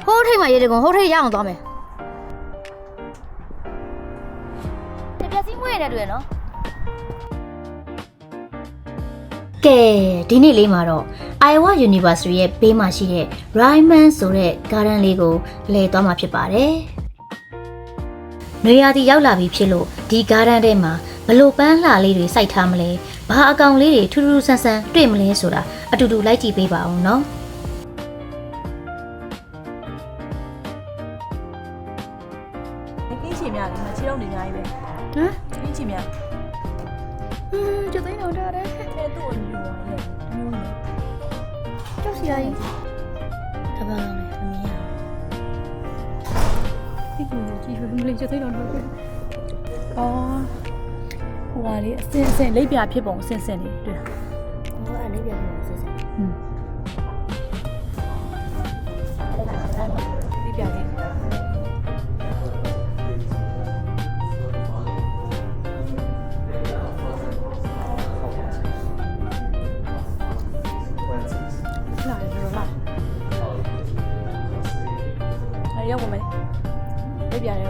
ဟိုးထိတ်မှရေတကွန်ဟိုးထိတ်ရအောင်သွားမယ်တပြက်စီးမွေးရတယ်တွေ့နော်ကဲဒီနေ့လေးမှာတော့ Iowa University ရဲ့ဘေးမှာရှိတဲ့ Ryman ဆိုတဲ့ garden လေးကိုလဲသွားမှာဖြစ်ပါတယ်။နေရာဒီရောက်လာပြီဖြစ်လို့ဒီ garden ထဲမှာဘလို့ပန်းလှလေးတွေစိုက်ထားမလဲ။ဘာအကောင်လေးတွေထူးထူးဆန်းဆန်းတွေ့မလဲဆိုတာအတူတူလိုက်ကြည့်ပေးပါအောင်နော်။ကင်းချင်များလေးမှာခြေတော့နေအများကြီးပဲဟမ်ကင်းချင်များကျသိန်းတော့တာတယ်အဲသူ့ကိုယူပါရဲ့မျိုးနေကျောက်စီရိုင်းတပါးလုံးနဲ့အမြင်ရဒီကူကြီးရွှေမလေးကျသိန်းတော့တော့အော်ဟိုကလေအစင်လိပ်ပြဖြစ်ပုံအစင်လေးတွေ့လားဟိုအဲ့လေးပြန်လို့ဆက်ဆက်လိပ်ပြလေးရောက်ပါမယ်ပြပြရဲ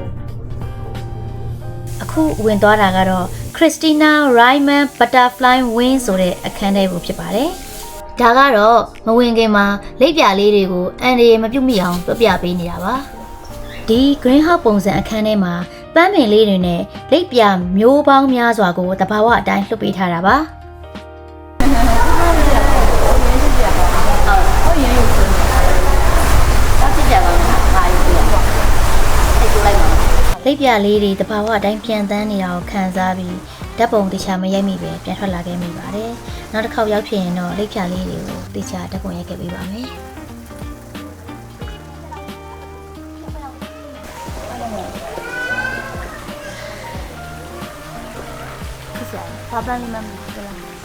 အခုဝင်သွားတာကတော့ Christina Ryman Butterfly Wing ဆိုတဲ့အခန်းထဲကိုဖြစ်ပါတယ်။ဒါကတော့မဝင်ခင်မှာလိပ်ပြလေးတွေကိုအန်ဒီမပြုတ်မိအောင်ပြပြပေးနေတာပါ။ဒီ greenhouse ပုံစံအခန်းထဲမှာပန်းပင်လေးတွေနဲ့လိပ်ပြမျိုးပေါင်းများစွာကိုတဘာဝအတိုင်းလွှတ်ပေးထားတာပါ။လိပ်ပြလေးတွေတဘာဝအတိုင်းပြန်တန်းနေတာကိုခံစားပြီးဓာတ်ပုံတခြားမရိုက်မိပဲပြန်ထွက်လာခဲ့မိပါတယ်။နောက်တစ်ခေါက်ရောက်ဖြစ်ရင်တော့လိပ်ပြလေးတွေကိုတခြားဓာတ်ပုံရိုက်ခဲ့ပေးပါမယ်။ဘာပန်းလေးမှမဟုတ်ဘူးလား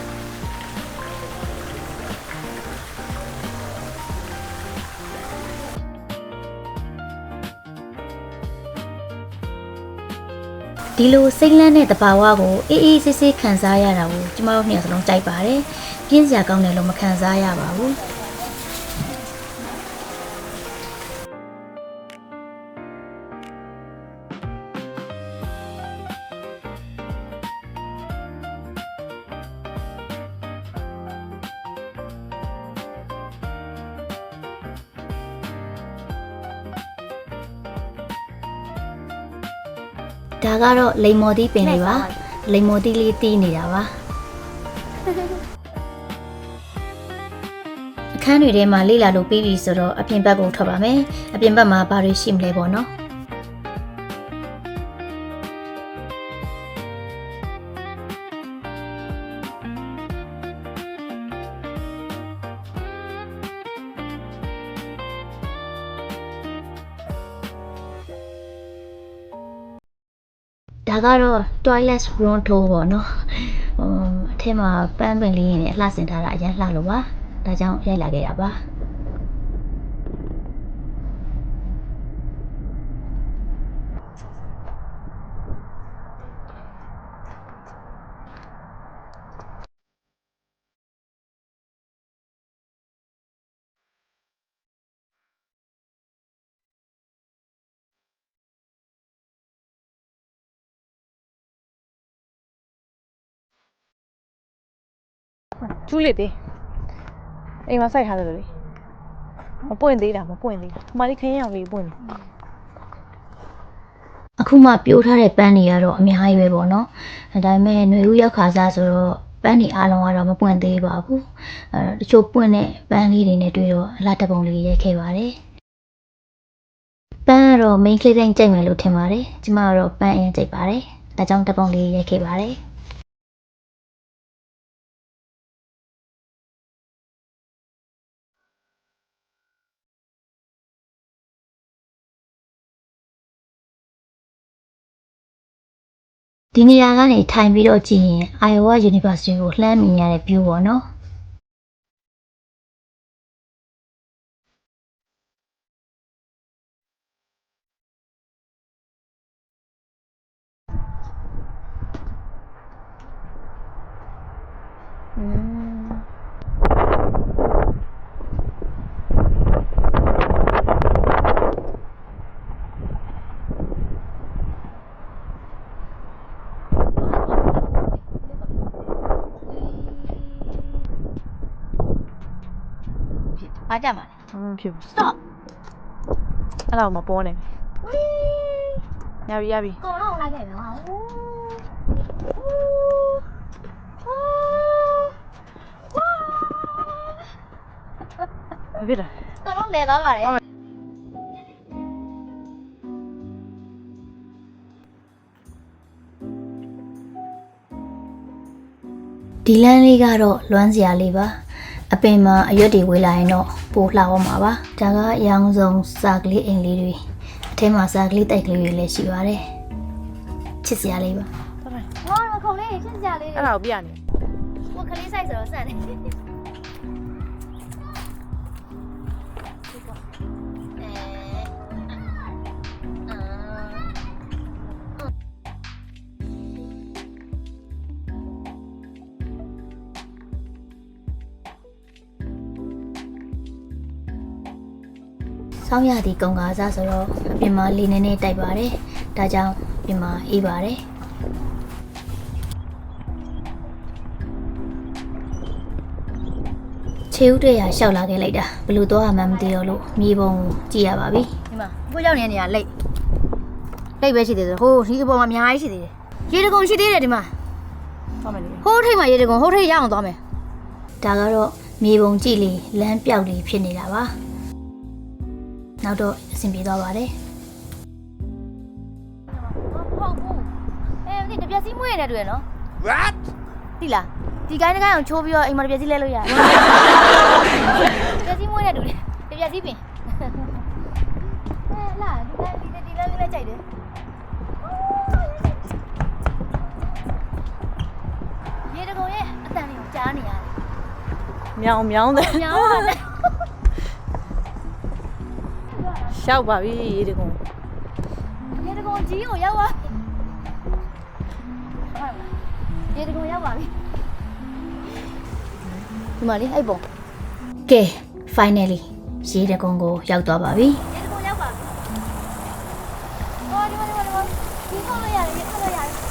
ဒီလိုစိတ်လန်းတဲ့တဘာဝကိုအေးအေးဆေးဆေးခံစားရတာကိုကျမတို့နှစ်ယောက်စလုံးကြိုက်ပါတယ်။ပြင်းစရာကောင်းတယ်လို့မခံစားရပါဘူး။ဒါကတော့လိမ်မော်တီးပင်လေးပါလိမ်မော်တီးလေးတီးနေတာပါအခန်းတွေထဲမှာလေ့လာလို့ပြီးပြီဆိုတော့အပြင်ဘက်ကိုထွက်ပါမယ်အပြင်ဘက်မှာဘာတွေရှိမလဲပေါ့နော်ဒါကတော့ toilet room tour ပေါ့နော်အထက်မှာပန်းပင်လေးနဲ့အလှဆင်ထားတာအရင်လှလို့ပါဒါကြောင့်ရိုက်လာခဲ့တာပါကျူးလေးသေးအိမ်မှာစိုက်ထားတယ်လေမပွင့်သေးတာမပွင့်သေးဘူးဒီမှာလေးခင်းရအောင်လေးပွင့်တယ်အခုမှပြိုးထားတဲ့ပန်းတွေကတော့အများကြီးပဲပေါ့နော်ဒါပေမဲ့ຫນွေဦးရောက်ခါစားဆိုတော့ပန်းတွေအားလုံးကတော့မပွင့်သေးပါဘူးတချို့ပွင့်တဲ့ပန်းလေးတွေနဲ့တွေ့တော့အလှတပုံလေးရိုက်ခဲ့ပါတယ်ပန်းကတော့ main ကလေးတိုင်းကြိုက်မယ်လို့ထင်ပါတယ်ကျမကတော့ပန်းအရင်ကြိုက်ပါတယ်ဒါကြောင့်တပုံလေးရိုက်ခဲ့ပါတယ်ဒီနေရာကနေထိုင်ပြီးတော့ကြည့်ရင် Iowa University ကိုလှမ်းမြင်ရတဲ့ view ပေါ့နော် ဘာကြမှာလဲ ဖြစ် stop အဲ့တော့မပေါ်နဲ့ရပြီ ကုန်တော့လိုက်ခဲ့ပြီဟာဖြစ်တာ ကုန်တော့လဲသွားပါလေဒီလမ်းလေးကတော့လွမ်းစရာလေးပါအပင်မှာအရွက်တွေဝေးလာရင်တော့ပိုလှအောင်ပါပါဒါကအရောင်စုံစာကလေးအိမ်လေးတွေအထဲမှာစာကလေးတိုက်ကလေးတွေလည်းရှိပါတယ်ချစ်စရာလေးပါဟောခုံလေးချစ်စရာလေး အဲ့ဒါကိုပြနေ ဟိုကလေးဆိုင်ဆိုတော့စမ်းတယ်ဆောင်းရသည့်ကုံကားစားဆိုတော့အပြင်မှာလေနေနေတိုက်ပါတယ်။ဒါကြောင့်ပြင်မှာအေးပါတယ်။ခြေဥတွေရရှောက်လာခဲ့လိုက်တာဘယ်လိုတော့မှမသိတော့လို့မြေပုံကြည့်ရပါပြီ။ဒီမှာကိုရောက်နေတဲ့နေရာလိတ်ပဲရှိသေးတယ်ဟိုဒီအပေါ်မှာအများကြီးရှိသေးတယ်။ရေတကုံရှိသေးတယ်ဒီမှာ သွားမယ်လေ ဟိုးထိတ်မှာရေတကုံဟိုးထိတ်ရအောင်သွားမယ်။ဒါကတော့မြေပုံကြည့်လေလမ်းပြောက်လေးဖြစ်နေတာပါ။နောက်တော့အဆင်ပြေသွားပါတယ်ဟုတ်ဘူးဒီတပြက်စီးမွေးနေတယ်တွေ့နော် What? သိလားဒီကိုင်းတစ်ကိုင်းအောင်ချိုးပြီးတော့အိမ်မှာတပြက်စီးလဲလို့ရတယ်တပြက်စီးမွေးနေတူတယ်တပြက်စီးပင်လာဒီလမ်းလေးကြိုက်တယ်ရေတကုံရဲ့အတန်လေးကိုကြားနေရတယ် မြောင်းတယ် ညောင်းပါတယ် ရှောက်ပါပြီရေတကုံ ရေတကုံကြီးကိုရောက်သွားရေတကုံရောက်ပါပြီဒီမှာလေအဲ့ပုံကဲ finally ရေတကုံကိုရောက်သွားပါပြီရေတကုံရောက်ပါပြီဟောဒီမှာဒီခေါက်လို့ရတယ်ဒီခေါက်လို့ရတယ်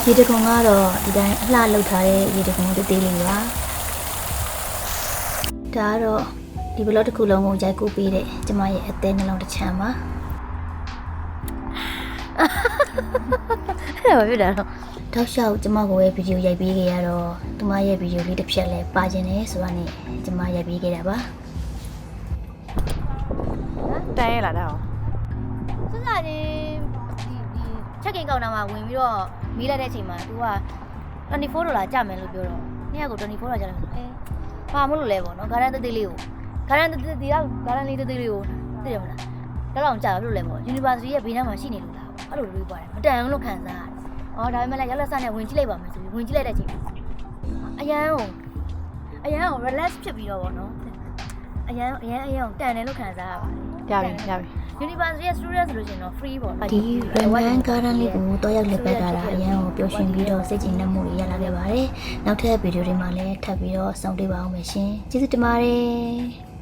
ရေတကုံကတော့ဒီတိုင်းအလှလောက်ထားတဲ့ရေတကုံတေးသေးလေးပါဒါကတော့ဒီဘလော့တစ်ခုလုံးကိုရိုက်ကူးပေးတဲ့ကျမရဲ့အသေးနှလုံးတစ်ချမ်းပါအဲ့ဒါဖြစ်တာတော့တောက်လျှောက်ကျမကိုရဲ့ဗီဒီယိုရိုက်ပေးခဲ့ရတော့ကျမရဲ့ဗီဒီယိုလေးတစ်ဖြက်လဲပါခြင်းနဲ့ဆိုတာနဲ့ကျမရိုက်ပေးခဲ့တာပါ တန်းရလာတော့ စစချင်းဒီချက်ကင်ကောင်တာမှာဝင်ပြီးတော့မီးလိုက်တဲ့အချိန်မှာ तू က$24ကျမယ်လို့ပြောတော့နေ့ကကို$24ကျတယ်ဘာမလို့လဲပေါ့နော်ဂါရန်တေးလေးကိုဂါရန်တေးလေးကိုသိတယ်မလားဒါတော့ကြာလို့လဲပေါ့ University ရဲ့ဘေးနားမှာရှိနေလို့လားအဲ့လိုတွေးပါတယ်မတန်ဘူးလို့ခံစားရတယ်။အော်ဒါပေမဲ့လည်းရောက်လက်စနဲ့ဝင်ကြည့်လိုက်ပါမယ်ဆိုပြီးဝင်ကြည့်လိုက်တဲ့အချိန်အရန်ကို relax ဖြစ်ပြီးတော့ပေါ့နော်အရန်ကိုတန်တယ်လို့ခံစားရပါတယ် ရပြီ University ရဲ့ student ဆိုလို့ရှိရင်တော့ free ပေါ့ဒီ Raymond Garden လေးကိုတော့ရောက်လက်ပတ်တာအရန်ကိုပျော်ရွှင်ပြီးတော့စိတ်ကြည်နက်မှုတွေရလာခဲ့ပါတယ်။နောက်ထပ်ဗီဒီယိုတွေမှာလည်းထပ်ပြီးတော့ဆုံတွေ့ပါအောင်မယ်ရှင်။ကျေးဇူးတင်ပါတယ်။